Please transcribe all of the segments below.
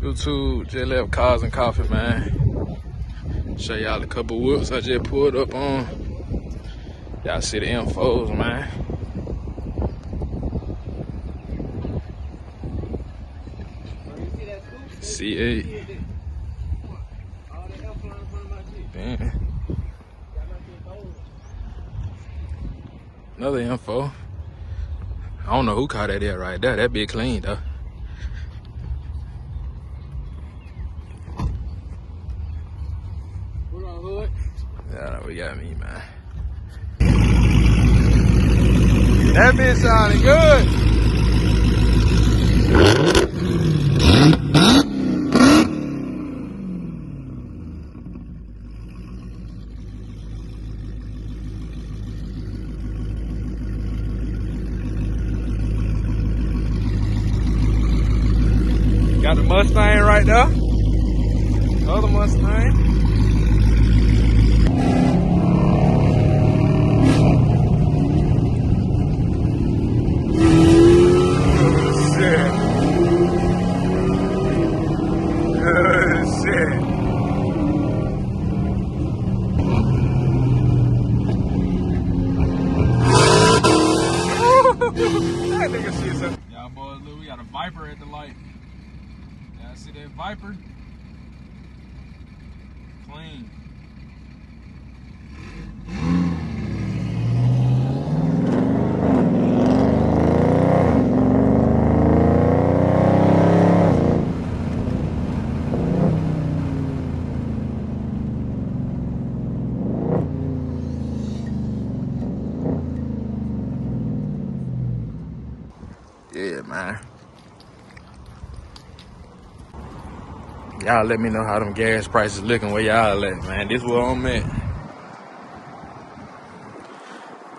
YouTube, just left Cars and Coffee, man. Show y'all a couple whoops I just pulled up on. Y'all see the infos, man. C8. Man. Another info. I don't know who caught that there right there. That bit clean though. What on hood? Yeah, we got me, man. That bitch sounding good. Got the Mustang right there. Other Mustang. That nigga shit, son. Y'all boys, look, we got a Viper at the light. Y'all see that Viper? Clean. Yeah, man. Y'all let me know how them gas prices looking where y'all at, man. This where I'm at.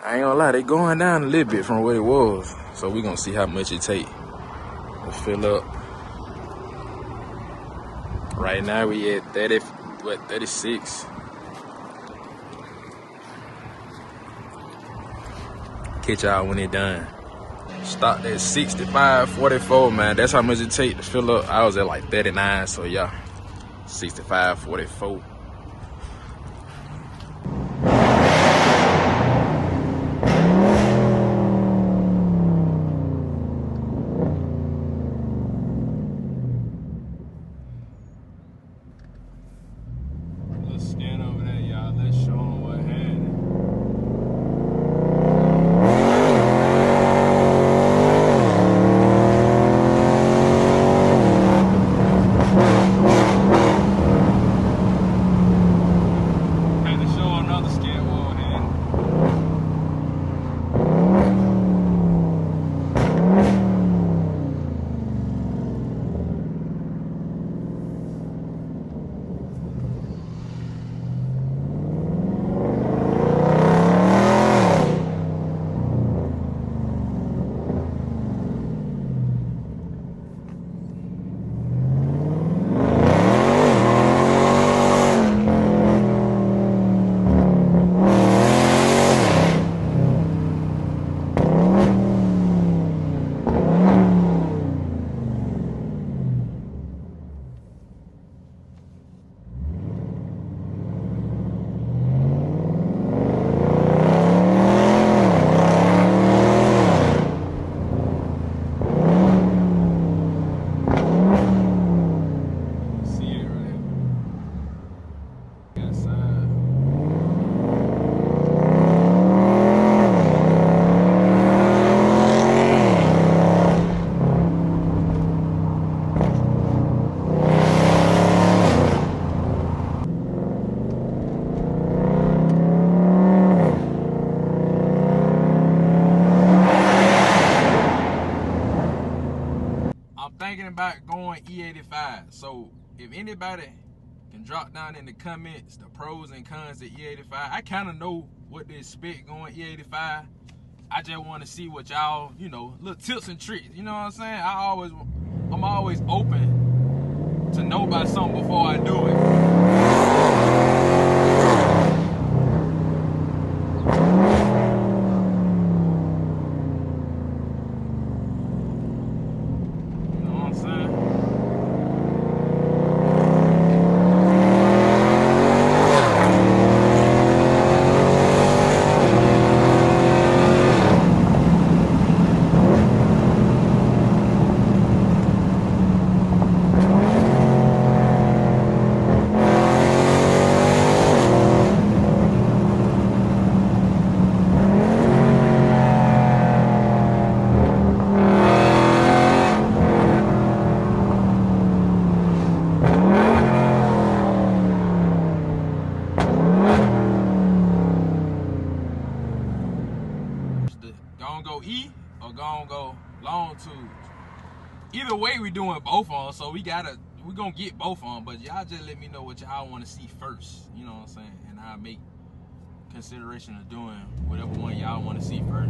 I ain't gonna lie, they going down a little bit from what it was. So we gonna see how much it take to fill up. Right now we at 36. Catch y'all when it done. Stopped at 65.44, man. That's how much it take to fill up. I was at like 39, so yeah, 65.44. Let's scan over there, y'all. Let's show them what happened. Thinking about going E85. So if anybody can drop down in the comments the pros and cons of E85. I kind of know what to expect going E85. I just want to see what y'all, you know, little tips and tricks. You know what I'm saying? I'm always open to know about something before I do it. long tubes. Either way, we doing both on, so we gonna get both on. But y'all just let me know what y'all want to see first. You know what I'm saying? And I'll make consideration of doing whatever one y'all want to see first.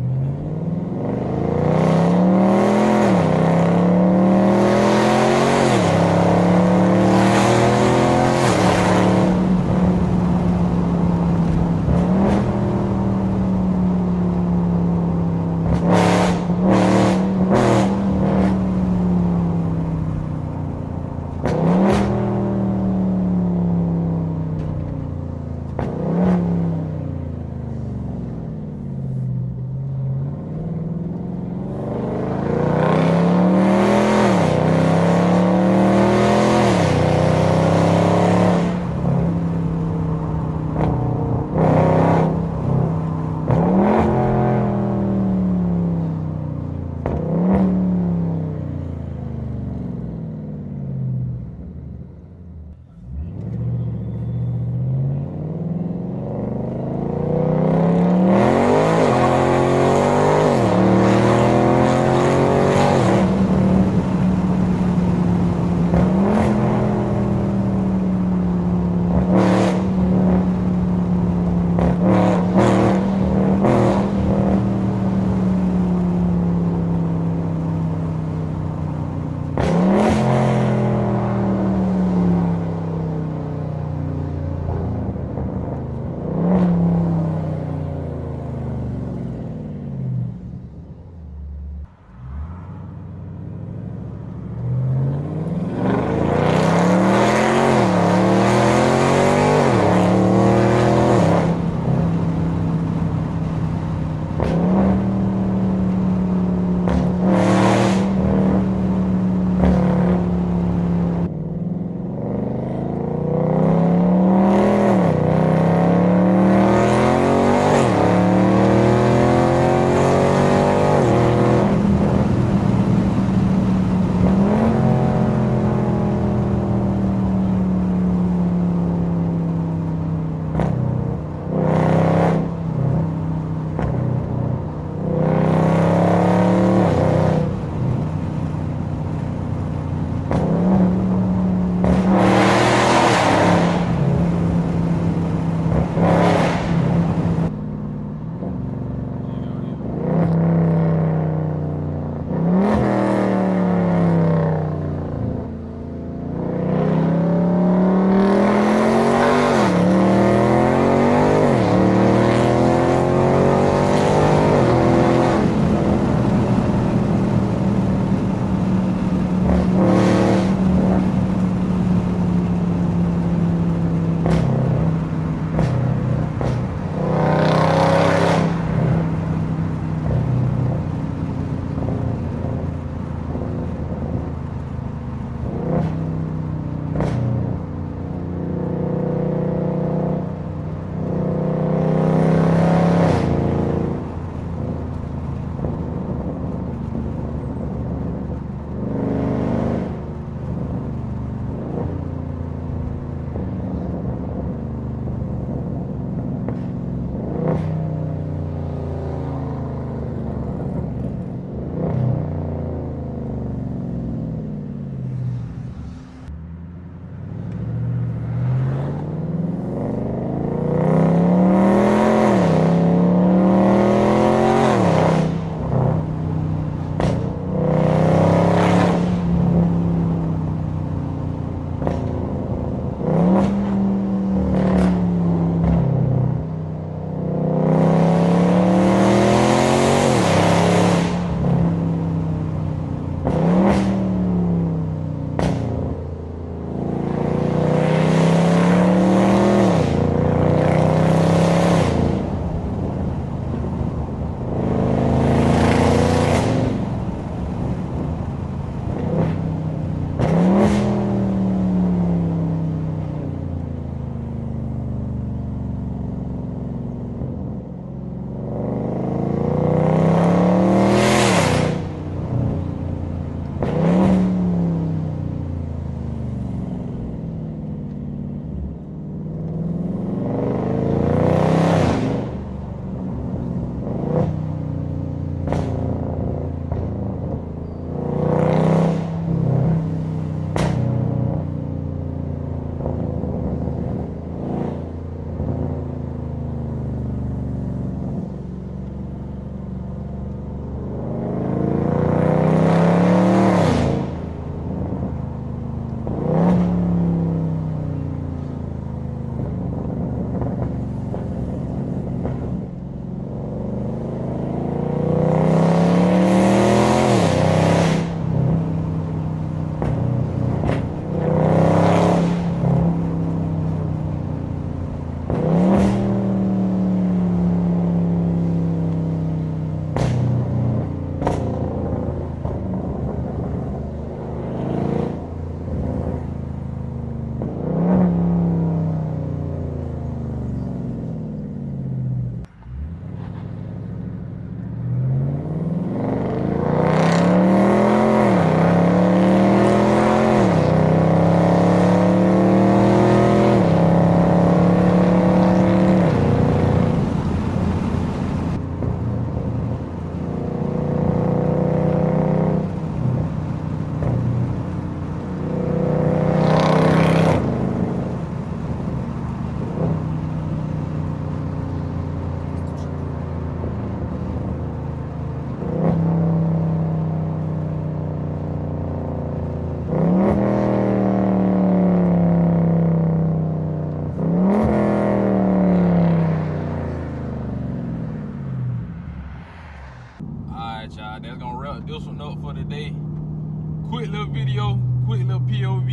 quick little POV.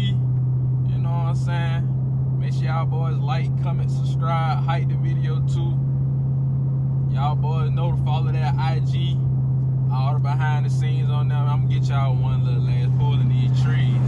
You know what I'm saying? Make sure y'all boys like, comment, subscribe, hype the video too. Y'all boys know to follow that IG. All the behind the scenes on them. I'm gonna get y'all one little last pull in these trees.